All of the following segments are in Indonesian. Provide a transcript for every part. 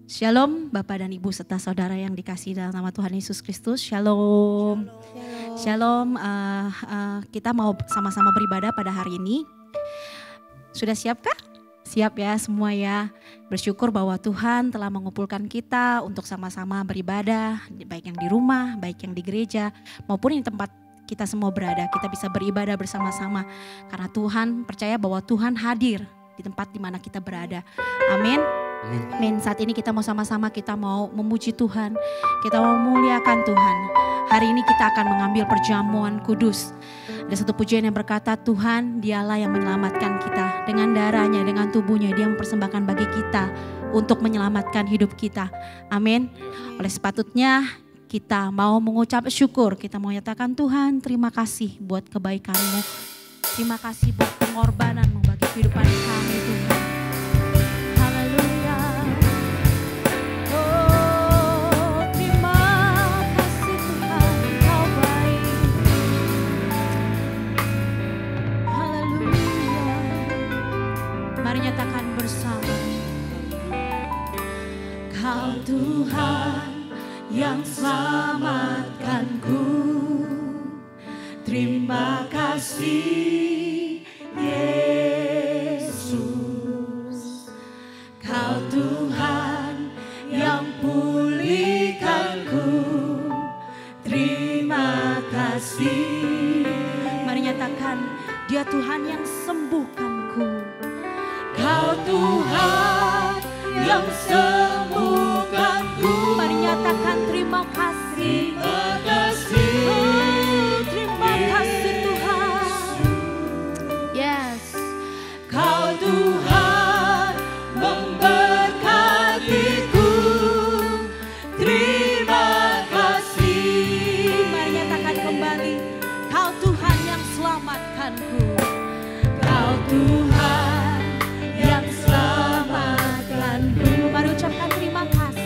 Shalom Bapak dan Ibu serta saudara yang dikasihi dalam nama Tuhan Yesus Kristus. Shalom. Shalom. Kita mau sama-sama beribadah pada hari ini. Sudah siap kah? Siap ya semua ya. Bersyukur bahwa Tuhan telah mengumpulkan kita untuk sama-sama beribadah, baik yang di rumah, baik yang di gereja, maupun di tempat kita semua berada. Kita bisa beribadah bersama-sama karena Tuhan percaya bahwa Tuhan hadir di tempat di mana kita berada. Amin. Amin. Saat ini kita mau sama-sama, kita mau memuji Tuhan, kita mau memuliakan Tuhan. Hari ini kita akan mengambil perjamuan kudus. Ada satu pujian yang berkata, Tuhan dialah yang menyelamatkan kita. Dengan darahnya, dengan tubuhnya, dia mempersembahkan bagi kita untuk menyelamatkan hidup kita. Amin. Oleh sepatutnya kita mau mengucap syukur, kita mau nyatakan Tuhan terima kasih buat kebaikan-Mu. Terima kasih buat pengorbanan-Mu bagi kehidupan kami Tuhan. Nyatakan bersama. Kau Tuhan yang selamatkanku, terima kasih Yesus. Kau Tuhan yang pulihkanku, terima kasih. Mari nyatakan, Dia Tuhan yang sembuhkanku. Kau Tuhan yang sembuhkanku. Mari nyatakan terima kasih. Terima kasih. Oh, terima kasih Tuhan. Yes. Kau Tuhan memberkatiku. Terima kasih. Mari nyatakan kembali. Kau Tuhan yang selamatkanku. Kau Tuhan terima kasih.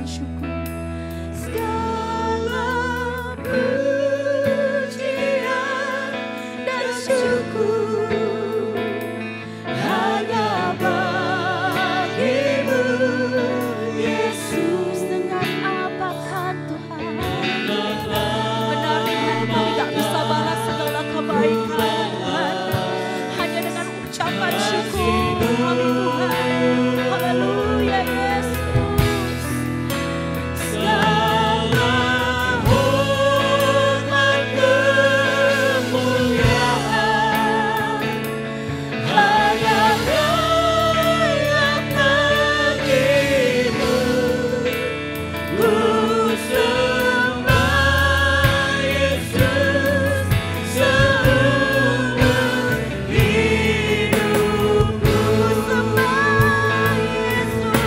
bersyukur. Segala pujian dan syukur hanya bagimu, Yesus. Dengan apakah Tuhan? Benar Tuhan, kami tak bisa balas segala kebaikan Tuhan, hanya dengan ucapan syukur kami Tuhan. Haleluya Yesus. Segala hormat kemuliaan hanya layak bagimu. Ku sembah Yesus seumur hidupku. Sembah Yesus.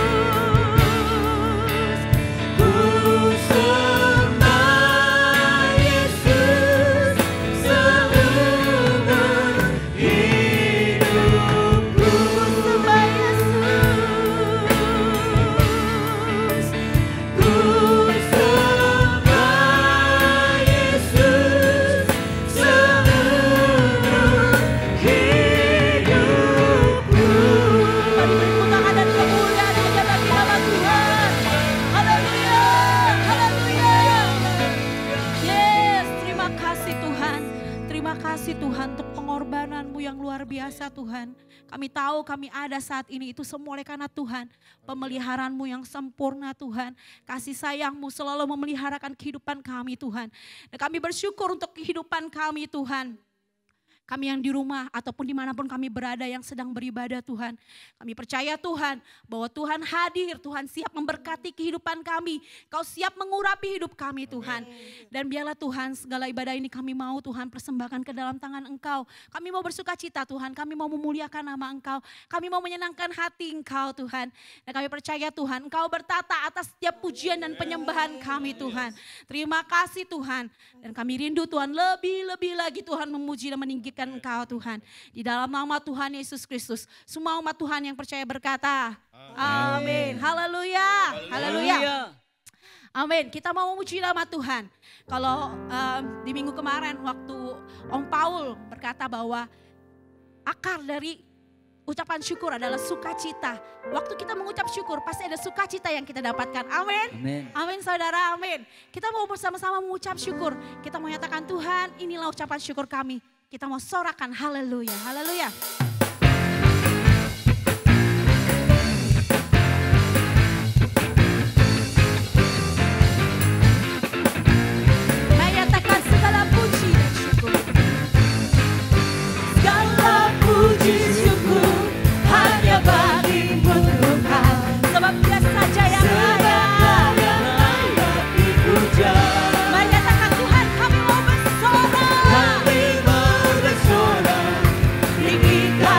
Ku sembah Yesus seumur hidupku. Sembah Yesus. Ku sembah Yesus seumur hidupku. Mari beri tangan dan kemuliaan hanya bagi nama Tuhan. Haleluya, haleluya. Yes, terima kasih Tuhan. Terima kasih Tuhan untuk pengorbanan-Mu yang luar biasa Tuhan. Kami tahu kami ada saat ini itu semua oleh karena Tuhan. Pemeliharaan-Mu yang sempurna Tuhan. Kasih sayang-Mu selalu memeliharakan kehidupan kami Tuhan. Dan kami bersyukur untuk kehidupan kami Tuhan. Kami yang di rumah ataupun dimanapun kami berada yang sedang beribadah Tuhan. Kami percaya Tuhan bahwa Tuhan hadir, Tuhan siap memberkati kehidupan kami. Kau siap mengurapi hidup kami Tuhan. Dan biarlah Tuhan segala ibadah ini kami mau Tuhan persembahkan ke dalam tangan Engkau. Kami mau bersuka cita Tuhan, kami mau memuliakan nama Engkau. Kami mau menyenangkan hati Engkau Tuhan. Dan kami percaya Tuhan Engkau bertata atas setiap pujian dan penyembahan kami Tuhan. Terima kasih Tuhan. Dan kami rindu Tuhan lebih-lebih lagi Tuhan memuji dan meninggikan Engkau Tuhan. Di dalam nama Tuhan Yesus Kristus. Semua umat Tuhan yang percaya berkata, amin. Haleluya. Haleluya. Amin. Kita mau memuji nama Tuhan. Kalau di minggu kemarin waktu Om Paul berkata bahwa akar dari ucapan syukur adalah sukacita. Waktu kita mengucap syukur pasti ada sukacita yang kita dapatkan. Amin. Amin. Amin saudara, amin. Kita mau bersama-sama mengucap syukur. Kita mau nyatakan Tuhan inilah ucapan syukur kami. Kita mau sorakan haleluya, haleluya. Menyatakan segala puji dan syukur. Segala puji syukur hanya bagi-Mu Tuhan. Sebab Dia saja yang layak dipuja. Menyatakan Tuhan kami mau bersorak. Kami mau bersorak. Tinggikan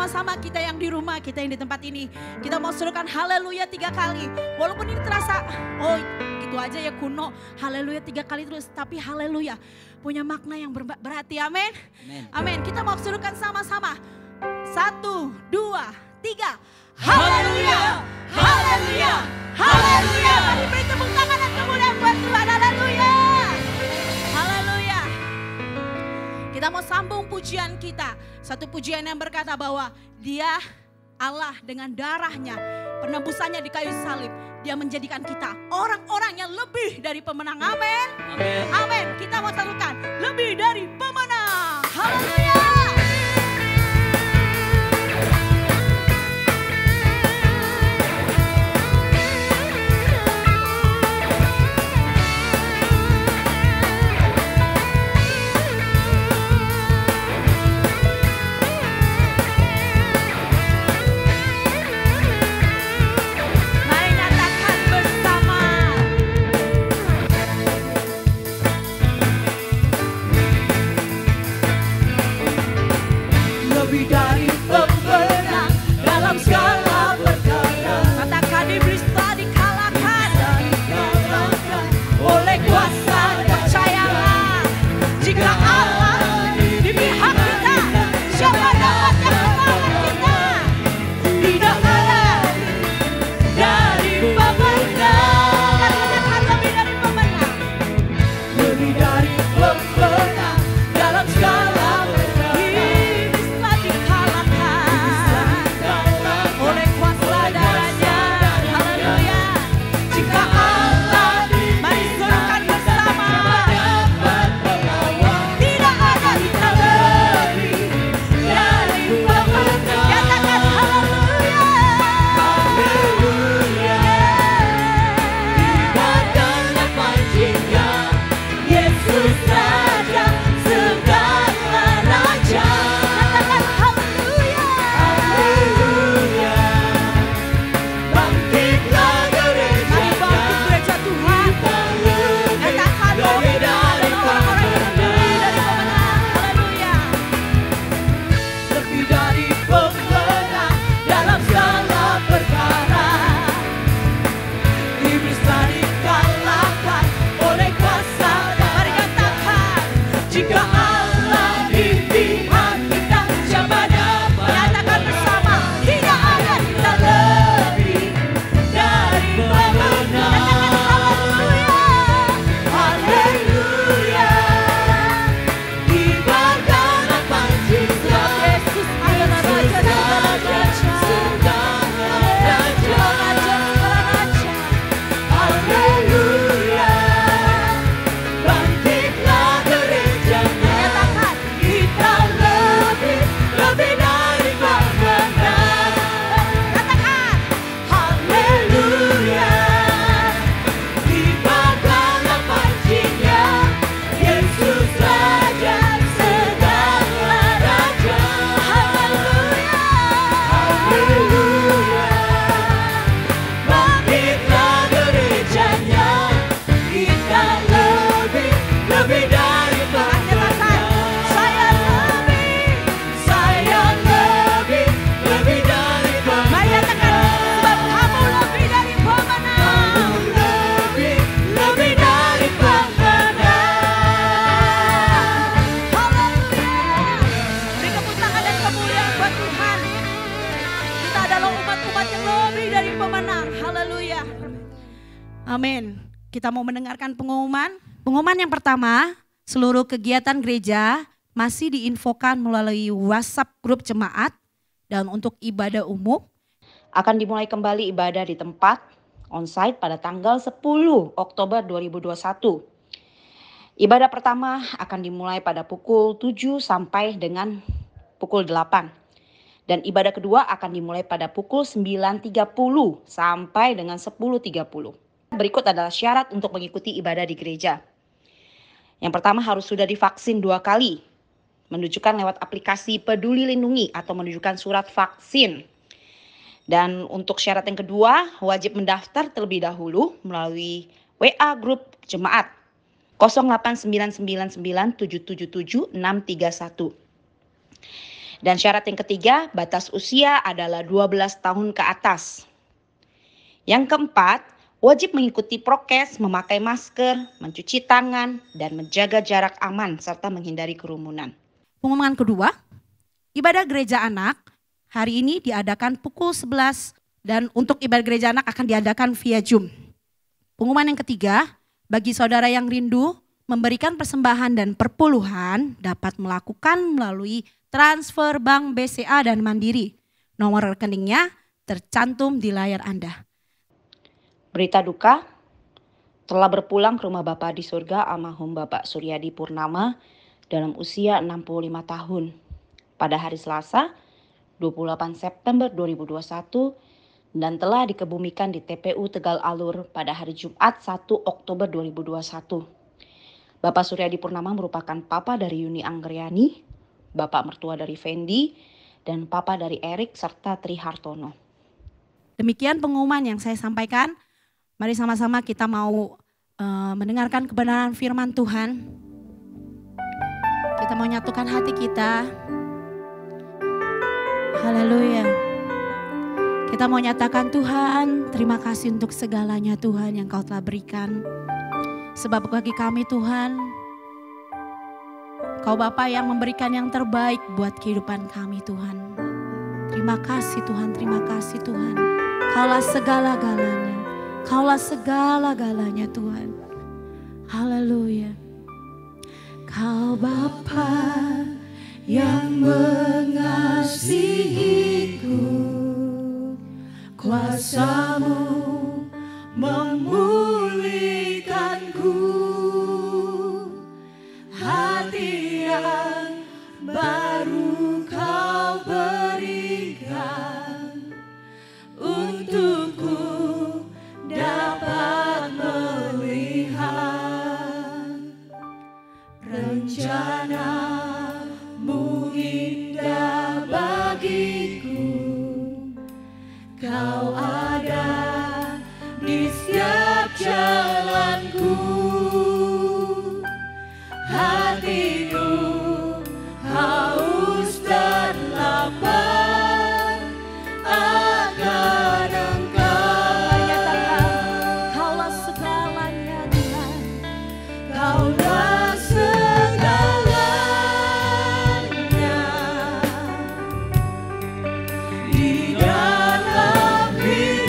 sama-sama kita yang di rumah, kita yang di tempat ini. Kita mau serukan haleluya 3 kali. Walaupun ini terasa, oh gitu aja ya kuno. Haleluya 3 kali terus, tapi haleluya punya makna yang berarti. Amin. Amin. Kita mau serukan sama-sama. 1, 2, 3. Haleluya. Haleluya. Haleluya. Mari beri tepuk tangan dan kemuliaan buat Tuhan. Haleluya. Haleluya. Kita mau sambung pujian kita. Satu pujian yang berkata bahwa Dia Allah dengan darahnya, penebusannya di kayu salib, Dia menjadikan kita orang-orang yang lebih dari pemenang. Amin. Amin. Kita mau satukan lebih dari pemenang. Haleluya. Amin. Kita mau mendengarkan pengumuman. Pengumuman yang pertama, seluruh kegiatan gereja masih diinfokan melalui WhatsApp grup jemaat. Dan untuk ibadah umum, akan dimulai kembali ibadah di tempat onsite pada tanggal 10 Oktober 2021. Ibadah pertama akan dimulai pada pukul 7 sampai dengan pukul 8. Dan ibadah kedua akan dimulai pada pukul 9.30 sampai dengan 10.30. Berikut adalah syarat untuk mengikuti ibadah di gereja. Yang pertama harus sudah divaksin 2 kali. Menunjukkan lewat aplikasi Peduli Lindungi atau menunjukkan surat vaksin. Dan untuk syarat yang kedua, wajib mendaftar terlebih dahulu melalui WA grup jemaat 08999777631. Dan syarat yang ketiga, batas usia adalah 12 tahun ke atas. Yang keempat, wajib mengikuti prokes, memakai masker, mencuci tangan, dan menjaga jarak aman serta menghindari kerumunan. Pengumuman kedua, ibadah gereja anak hari ini diadakan pukul 11 dan untuk ibadah gereja anak akan diadakan via Zoom. Pengumuman yang ketiga, bagi saudara yang rindu memberikan persembahan dan perpuluhan dapat melakukan melalui transfer bank BCA dan Mandiri. Nomor rekeningnya tercantum di layar Anda. Berita duka, telah berpulang ke rumah Bapa di surga almarhum Bapak Suryadi Purnama dalam usia 65 tahun. Pada hari Selasa, 28 September 2021 dan telah dikebumikan di TPU Tegal Alur pada hari Jumat 1 Oktober 2021. Bapak Suryadi Purnama merupakan papa dari Yuni Anggriani, bapak mertua dari Fendi, dan papa dari Erik serta Tri Hartono. Demikian pengumuman yang saya sampaikan. Mari sama-sama kita mau mendengarkan kebenaran firman Tuhan. Kita mau nyatukan hati kita. Haleluya. Kita mau nyatakan Tuhan, terima kasih untuk segalanya Tuhan yang Kau telah berikan. Sebab bagi kami Tuhan, Kau Bapa yang memberikan yang terbaik buat kehidupan kami Tuhan. Terima kasih Tuhan, terima kasih Tuhan. Kaulah segala-galanya, Kaulah segala-galanya Tuhan. Haleluya. Kau Bapa yang mengasihiku, kuasa-Mu memulihkanku, hati yang baru Kau berikan untukku dapat melihat rencana-Mu indah bagiku. Kau ada di setiap jalanku, hatiku haus dan lapar akan Engkau. Nyatakan, Kaulah segalanya Tuhan, Kaulah segalanya di dalam hidup.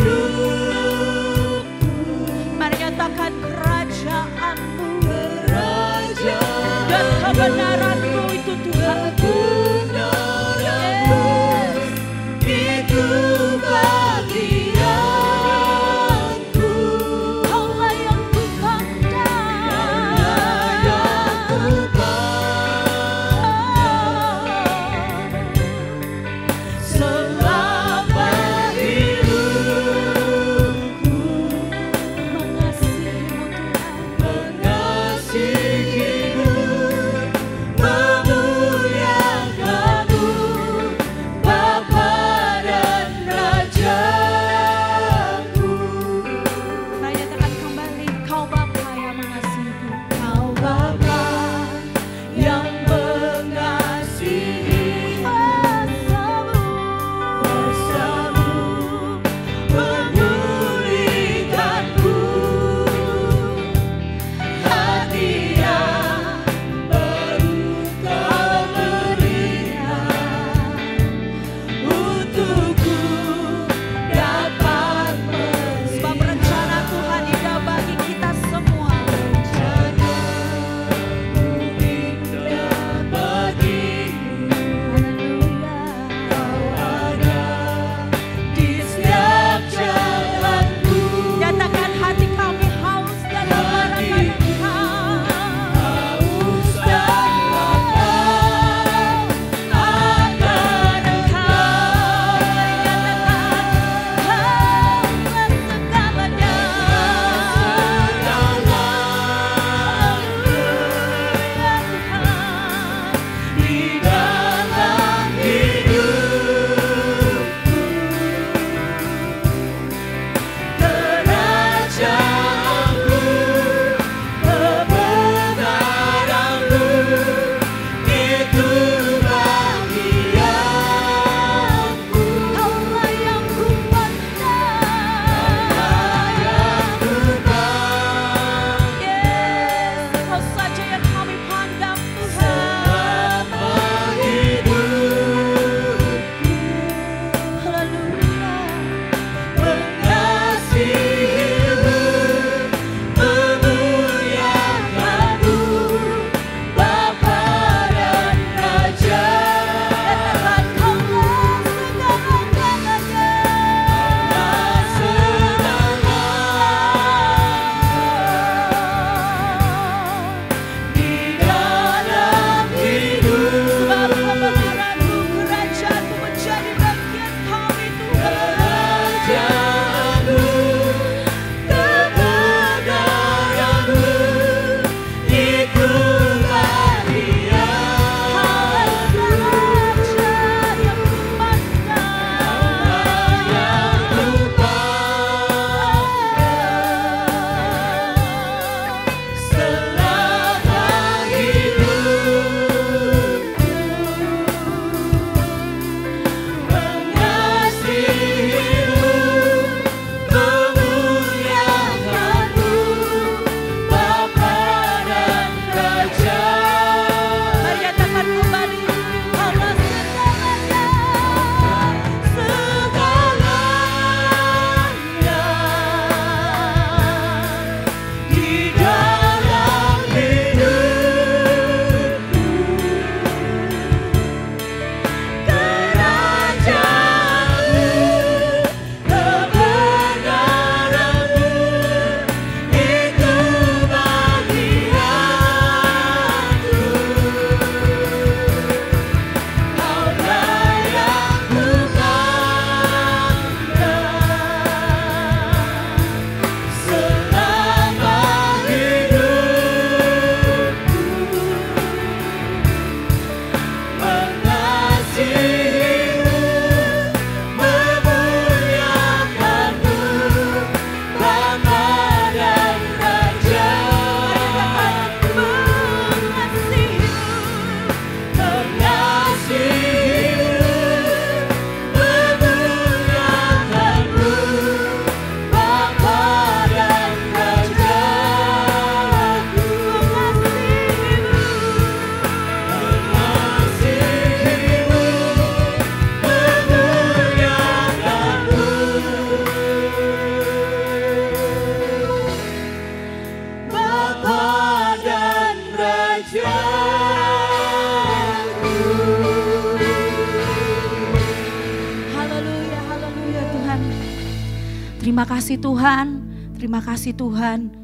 Terima kasih Tuhan, terima kasih Tuhan.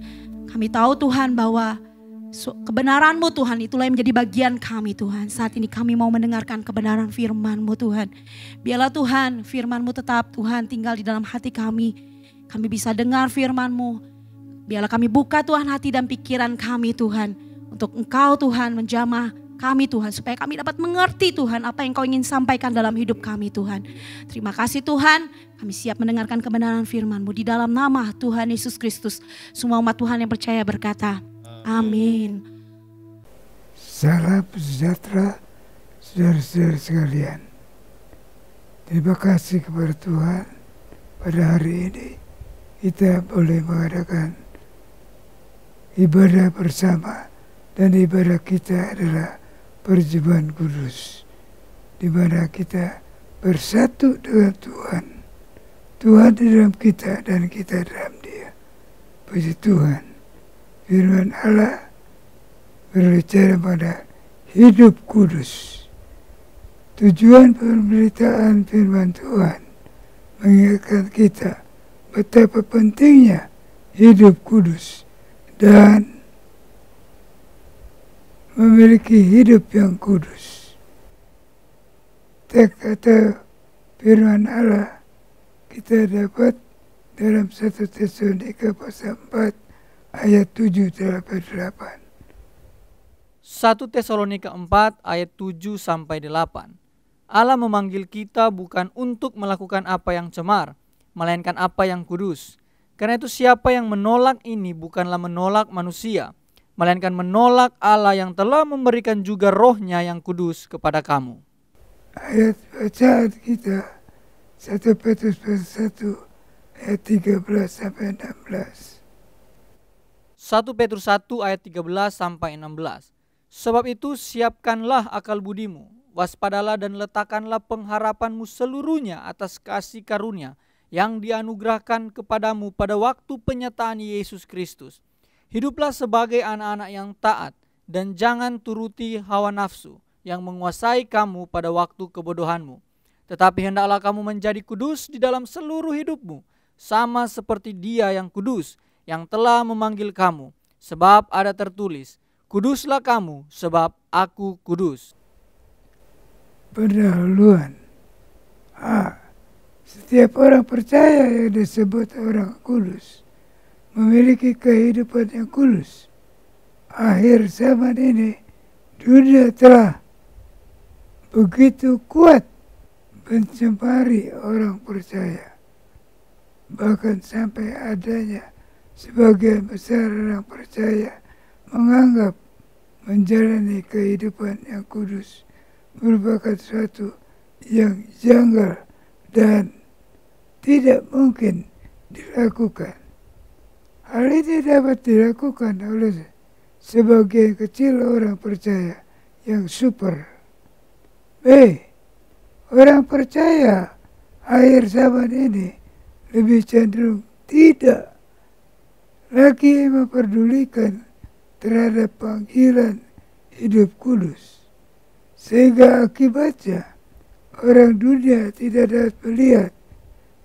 Kami tahu Tuhan bahwa kebenaran-Mu Tuhan itulah yang menjadi bagian kami Tuhan. Saat ini kami mau mendengarkan kebenaran firman-Mu Tuhan. Biarlah Tuhan firman-Mu tetap Tuhan tinggal di dalam hati kami. Kami bisa dengar firman-Mu. Biarlah kami buka Tuhan hati dan pikiran kami Tuhan. Untuk Engkau Tuhan menjamah kami Tuhan. Supaya kami dapat mengerti Tuhan apa yang Kau ingin sampaikan dalam hidup kami Tuhan. Terima kasih Tuhan. Kami siap mendengarkan kebenaran firman-Mu. Di dalam nama Tuhan Yesus Kristus. Semua umat Tuhan yang percaya berkata, amin. Salam sejahtera saudara-saudara sekalian. Terima kasih kepada Tuhan. Pada hari ini kita boleh mengadakan ibadah bersama. Dan ibadah kita adalah perjamuan kudus, di mana kita bersatu dengan Tuhan. Tuhan di dalam kita dan kita dalam Dia. Puji Tuhan. Firman Allah berbicara pada hidup kudus. Tujuan pemberitaan firman Tuhan mengingatkan kita betapa pentingnya hidup kudus dan memiliki hidup yang kudus. Kata firman Allah kita dapat dalam 1 Tesalonika pasal 4 ayat 7-8. 1 Tesalonika 4 ayat 7-8. Allah memanggil kita bukan untuk melakukan apa yang cemar, melainkan apa yang kudus. Karena itu siapa yang menolak ini bukanlah menolak manusia, melainkan menolak Allah yang telah memberikan juga rohnya yang kudus kepada kamu. Ayat bacaan kita 1 Petrus pasal 1 ayat 13-16. 1 Petrus 1 ayat 13-16. Sebab itu siapkanlah akal budimu, waspadalah dan letakkanlah pengharapanmu seluruhnya atas kasih karunia yang dianugerahkan kepadamu pada waktu penyertaan Yesus Kristus. Hiduplah sebagai anak-anak yang taat dan jangan turuti hawa nafsu yang menguasai kamu pada waktu kebodohanmu. Tetapi hendaklah kamu menjadi kudus di dalam seluruh hidupmu, sama seperti Dia yang kudus, yang telah memanggil kamu. Sebab ada tertulis, kuduslah kamu sebab aku kudus. Pendahuluan. Setiap orang percaya yang disebut orang kudus memiliki kehidupan yang kudus. Akhir zaman ini dunia telah begitu kuat mencemari orang percaya. Bahkan sampai adanya sebagian besar orang percaya menganggap menjalani kehidupan yang kudus merupakan sesuatu yang janggal dan tidak mungkin dilakukan. Hal ini dapat dilakukan oleh sebagian kecil orang percaya yang super. Orang percaya akhir zaman ini lebih cenderung tidak lagi memperdulikan terhadap panggilan hidup kudus. Sehingga akibatnya orang dunia tidak dapat melihat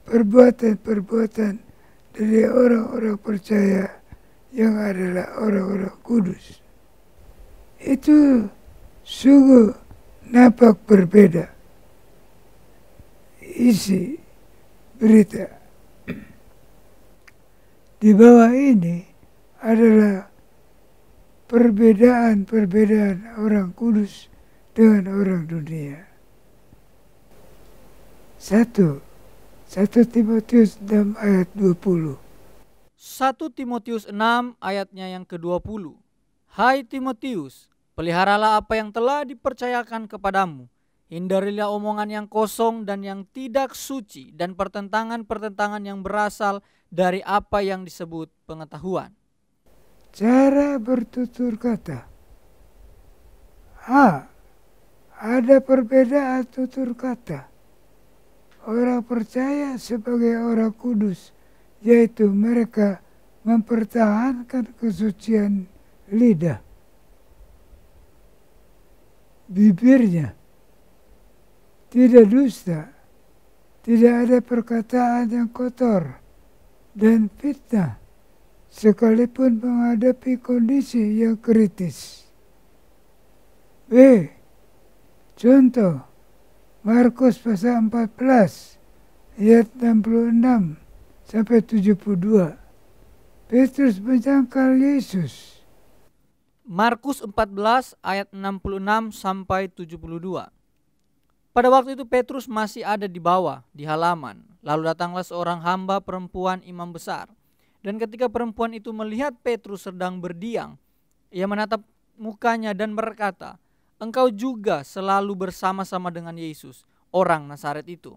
perbuatan-perbuatan dari orang-orang percaya yang adalah orang-orang kudus. Itu sungguh nampak berbeda. Isi berita di bawah ini adalah perbedaan-perbedaan orang kudus dengan orang dunia. 1 Timotius 6 ayat 20. 1 Timotius 6 ayatnya yang ke-20. Hai Timotius, peliharalah apa yang telah dipercayakan kepadamu. Hindarilah omongan yang kosong dan yang tidak suci dan pertentangan-pertentangan yang berasal dari apa yang disebut pengetahuan. Cara bertutur kata. Ada perbedaan tutur kata. Orang percaya sebagai orang kudus, yaitu mereka mempertahankan kesucian lidah, bibirnya, tidak dusta, tidak ada perkataan yang kotor, dan fitnah, sekalipun menghadapi kondisi yang kritis. B. Contoh, Markus pasal 14 ayat 66 sampai 72. Petrus menyangkal Yesus. Markus 14 ayat 66 sampai 72. Pada waktu itu Petrus masih ada di bawah, di halaman. Lalu datanglah seorang hamba perempuan imam besar. Dan ketika perempuan itu melihat Petrus sedang berdiam, ia menatap mukanya dan berkata, "Engkau juga selalu bersama-sama dengan Yesus, orang Nazaret itu."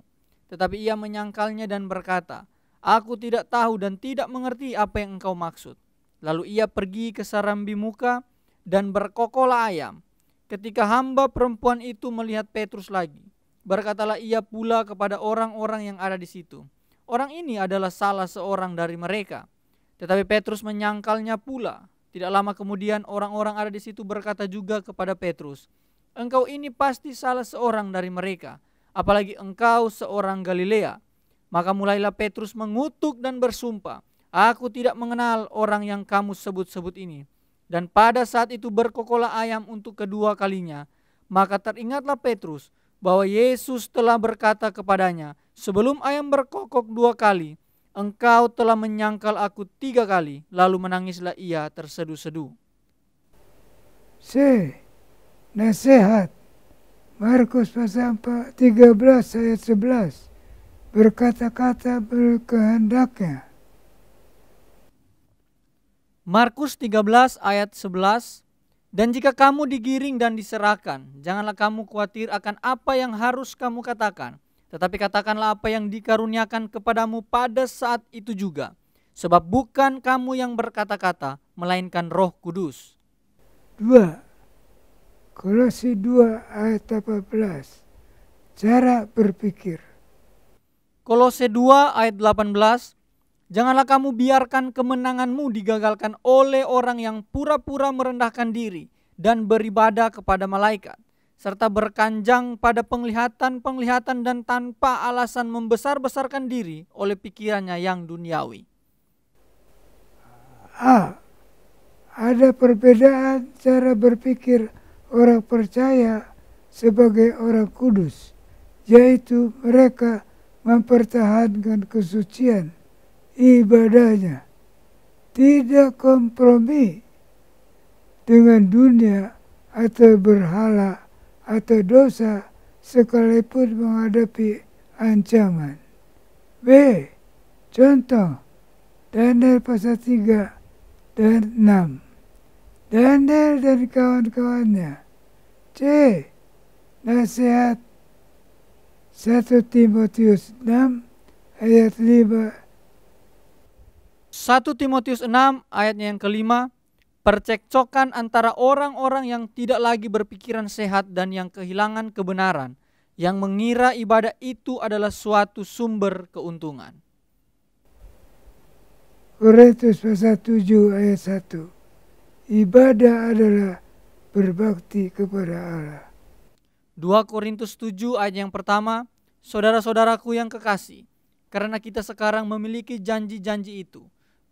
Tetapi ia menyangkalnya dan berkata, "Aku tidak tahu dan tidak mengerti apa yang engkau maksud." Lalu ia pergi ke Sarambi muka dan berkokolah ayam. Ketika hamba perempuan itu melihat Petrus lagi, berkatalah ia pula kepada orang-orang yang ada di situ, "Orang ini adalah salah seorang dari mereka." Tetapi Petrus menyangkalnya pula. Tidak lama kemudian orang-orang ada di situ berkata juga kepada Petrus, "Engkau ini pasti salah seorang dari mereka, apalagi engkau seorang Galilea." Maka mulailah Petrus mengutuk dan bersumpah, "Aku tidak mengenal orang yang kamu sebut-sebut ini." Dan pada saat itu berkokolah ayam untuk kedua kalinya. Maka teringatlah Petrus bahwa Yesus telah berkata kepadanya, "Sebelum ayam berkokok 2 kali, engkau telah menyangkal aku 3 kali." Lalu menangislah ia terseduh-seduh. C. Nasihat. Markus pasal 13 ayat 11. Berkata-kata berkehendaknya. Markus 13 ayat 11. Dan jika kamu digiring dan diserahkan, janganlah kamu khawatir akan apa yang harus kamu katakan, tetapi katakanlah apa yang dikaruniakan kepadamu pada saat itu juga. Sebab bukan kamu yang berkata-kata, melainkan Roh Kudus. 2. Kolose 2 ayat 18. Cara berpikir. Kolose 2 ayat 18. Janganlah kamu biarkan kemenanganmu digagalkan oleh orang yang pura-pura merendahkan diri dan beribadah kepada malaikat, serta berkanjang pada penglihatan-penglihatan dan tanpa alasan membesar-besarkan diri oleh pikirannya yang duniawi. A. Ada perbedaan cara berpikir orang percaya sebagai orang kudus, yaitu mereka mempertahankan kesucian ibadahnya, tidak kompromi dengan dunia atau berhala atau dosa sekalipun menghadapi ancaman. B. Contoh, Daniel pasal 3 dan 6. Daniel dan kawan-kawannya. C. Nasihat 1 Timotius 6 ayat 5. 1 Timotius 6 ayatnya yang kelima, percekcokan antara orang-orang yang tidak lagi berpikiran sehat dan yang kehilangan kebenaran, yang mengira ibadah itu adalah suatu sumber keuntungan. Korintus pasal 7 ayat 1. Ibadah adalah berbakti kepada Allah. 2 Korintus 7 ayat yang pertama, saudara-saudaraku yang kekasih, karena kita sekarang memiliki janji-janji itu,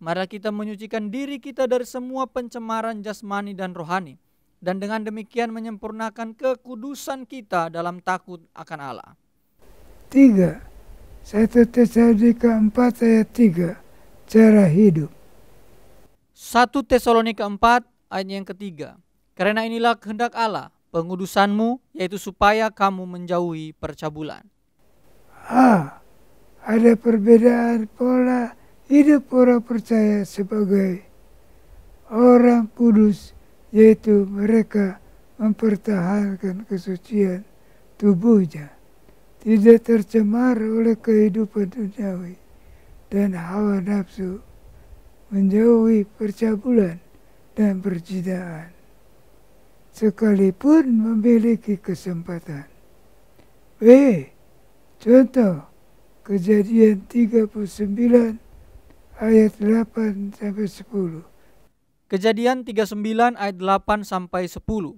marilah kita menyucikan diri kita dari semua pencemaran jasmani dan rohani, dan dengan demikian menyempurnakan kekudusan kita dalam takut akan Allah. 3. 1 Tesalonika 4 ayat 3. Cara hidup. 1 Tesalonika 4 ayat yang ketiga, karena inilah kehendak Allah, pengudusanmu, yaitu supaya kamu menjauhi percabulan. A. Ada perbedaan pola hidup orang percaya sebagai orang kudus, yaitu mereka mempertahankan kesucian tubuhnya, tidak tercemar oleh kehidupan duniawi dan hawa nafsu, menjauhi percabulan dan perzinaan, sekalipun memiliki kesempatan. B. Contoh, Kejadian 39 ayat 8 sampai 10. Kejadian 39 ayat 8 sampai 10.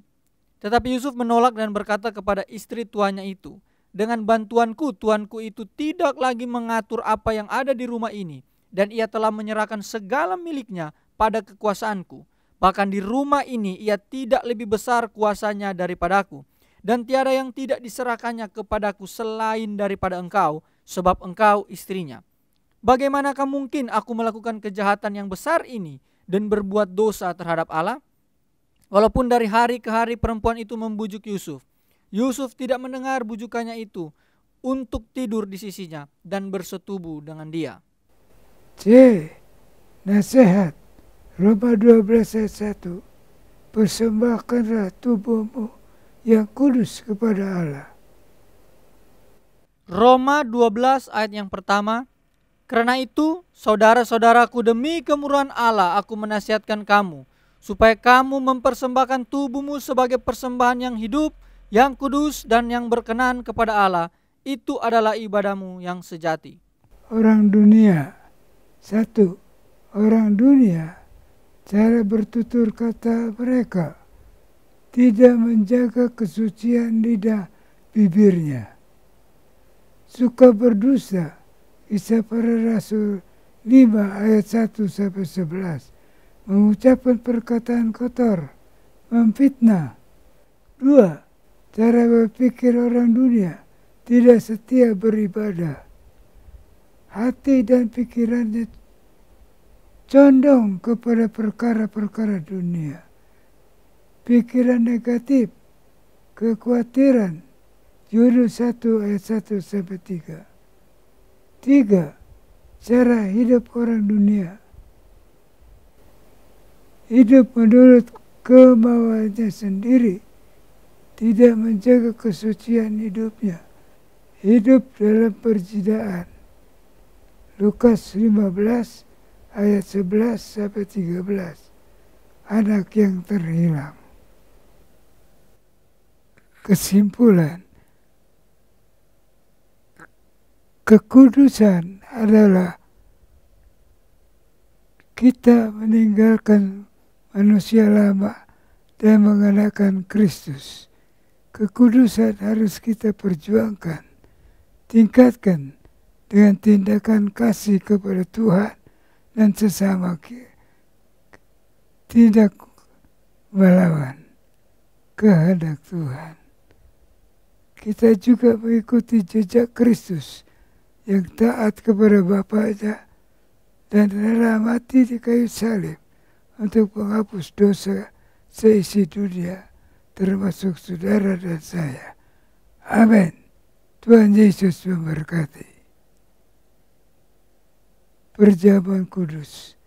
Tetapi Yusuf menolak dan berkata kepada istri tuannya itu, "Dengan bantuanku, tuanku itu tidak lagi mengatur apa yang ada di rumah ini, dan ia telah menyerahkan segala miliknya pada kekuasaanku. Bahkan di rumah ini ia tidak lebih besar kuasanya daripadaku. Dan tiada yang tidak diserahkannya kepadaku selain daripada engkau, sebab engkau istrinya. Bagaimanakah mungkin aku melakukan kejahatan yang besar ini dan berbuat dosa terhadap Allah? Walaupun dari hari ke hari perempuan itu membujuk Yusuf, Yusuf tidak mendengar bujukannya itu untuk tidur di sisinya dan bersetubuh dengan dia. C. Nasihat Roma 12 ayat 1. Persembahkanlah tubuhmu yang kudus kepada Allah. Roma 12 ayat yang pertama. Karena itu, saudara-saudaraku, demi kemurahan Allah aku menasihatkan kamu, supaya kamu mempersembahkan tubuhmu sebagai persembahan yang hidup, yang kudus, dan yang berkenan kepada Allah. Itu adalah ibadahmu yang sejati. Orang dunia. 1. Orang dunia, cara bertutur kata mereka tidak menjaga kesucian lidah bibirnya. Suka berdusta. Kisah para Rasul 5 ayat 1-11. Mengucapkan perkataan kotor, memfitnah. 2. Cara berpikir orang dunia, tidak setia beribadah. Hati dan pikirannya condong kepada perkara-perkara dunia. Pikiran negatif, kekhawatiran. Yunus 1 ayat 1-3. 3. Cara hidup orang dunia. Hidup menurut kemauannya sendiri, tidak menjaga kesucian hidupnya. Hidup dalam perjidaan. Lukas 15 ayat 11-13. Anak yang terhilang. Kesimpulan. Kekudusan adalah kita meninggalkan manusia lama dan mengenakan Kristus. Kekudusan harus kita perjuangkan, tingkatkan dengan tindakan kasih kepada Tuhan dan sesama kita. Tidak melawan kehendak Tuhan. Kita juga mengikuti jejak Kristus yang taat kepada Bapaknya dan rela mati di kayu salib untuk menghapus dosa seisi dunia, termasuk saudara dan saya. Amin. Tuhan Yesus memberkati. Perjamuan kudus.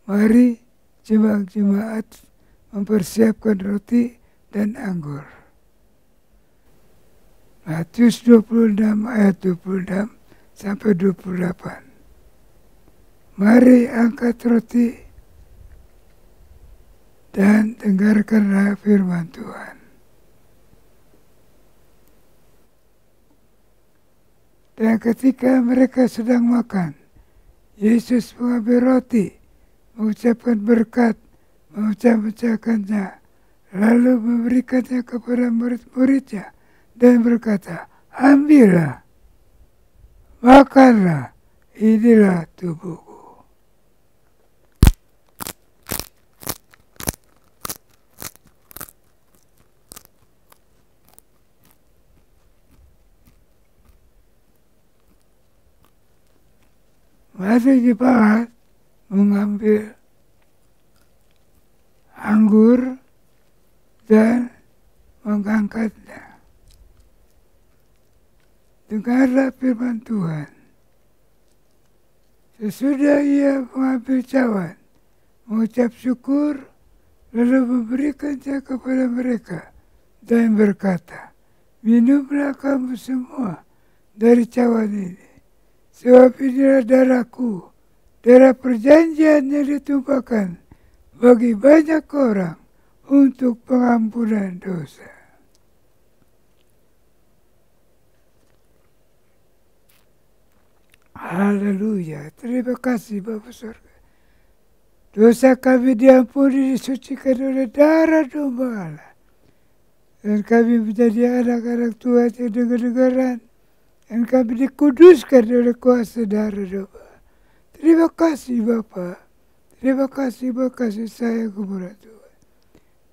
Mari jemaat mempersiapkan roti dan anggur. Matius 26 ayat 26 sampai 28. Mari angkat roti dan dengarkanlah firman Tuhan. Dan ketika mereka sedang makan, Yesus mengambil roti, mengucapkan berkat, memecah-mecahkannya, lalu memberikannya kepada murid-muridnya dan berkata, ambillah, makanlah, inilah tubuhku. Mari jemaat mengambil anggur dan mengangkatnya. Dengarlah firman Tuhan. Sesudah ia mengambil cawan, mengucap syukur, lalu memberikannya kepada mereka dan berkata, minumlah kamu semua dari cawan ini. Sebab inilah darahku, darah perjanjian yang ditumpahkan bagi banyak orang untuk pengampunan dosa. Haleluya, terima kasih Bapa Surga. Dosa kami diampuni, disucikan oleh darah domba Allah. Dan kami menjadi anak-anak Tuhan yang dengar-dengaran. Dan kami dikuduskan oleh kuasa darah domba. Terima kasih Bapa. Terima kasih kasih sayang kepada Tuhan.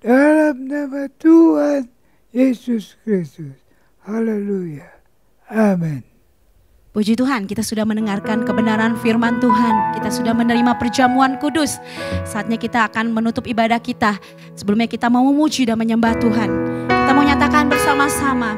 Dalam nama Tuhan Yesus Kristus. Haleluya. Amin. Puji Tuhan, kita sudah mendengarkan kebenaran firman Tuhan. Kita sudah menerima perjamuan kudus. Saatnya kita akan menutup ibadah kita. Sebelumnya kita mau memuji dan menyembah Tuhan. Kita mau nyatakan bersama-sama.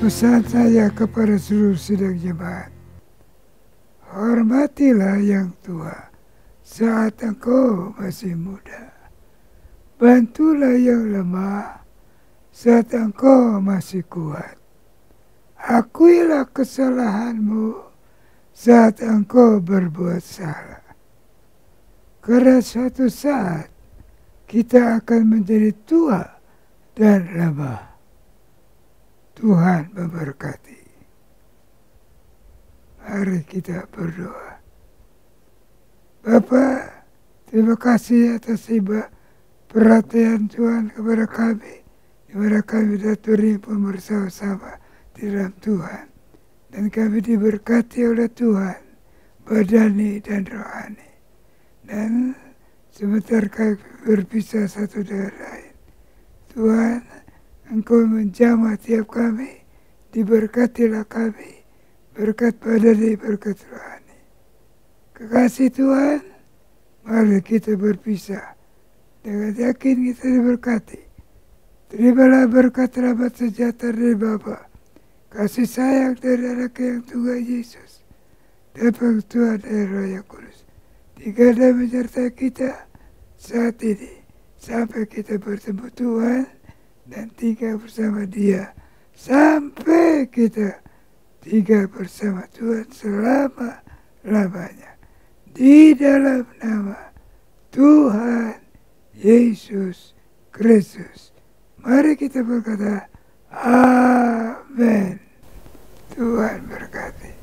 Pesan saya kepada seluruh sidang jemaat, hormatilah yang tua saat engkau masih muda. Bantulah yang lemah saat engkau masih kuat. Akuilah kesalahanmu saat engkau berbuat salah. Karena suatu saat kita akan menjadi tua dan lemah. Tuhan memberkati. Mari kita berdoa. Bapa, terima kasih atas perhatian Tuhan kepada kami, di mana kami daturi bersama-sama di dalam Tuhan, dan kami diberkati oleh Tuhan, badani dan rohani. Dan sebentar kami berpisah satu dengan lain. Tuhan, Engkau menjamah tiap kami, diberkatilah kami, berkat badani, berkat rohani. Kekasih Tuhan, mari kita berpisah. Dengan yakin kita diberkati. Terimalah berkat rahmat sejahtera dari Bapa, kasih sayang dari anak yang tunggal Yesus, dan Tuhan dari Roh yang Kudus. Tiga dan menyertai kita saat ini, sampai kita bertemu Tuhan, dan tinggal bersama Dia sampai kita tinggal bersama Tuhan selama-lamanya. Di dalam nama Tuhan Yesus Kristus. Mari kita berkata, Amin. Tuhan berkati.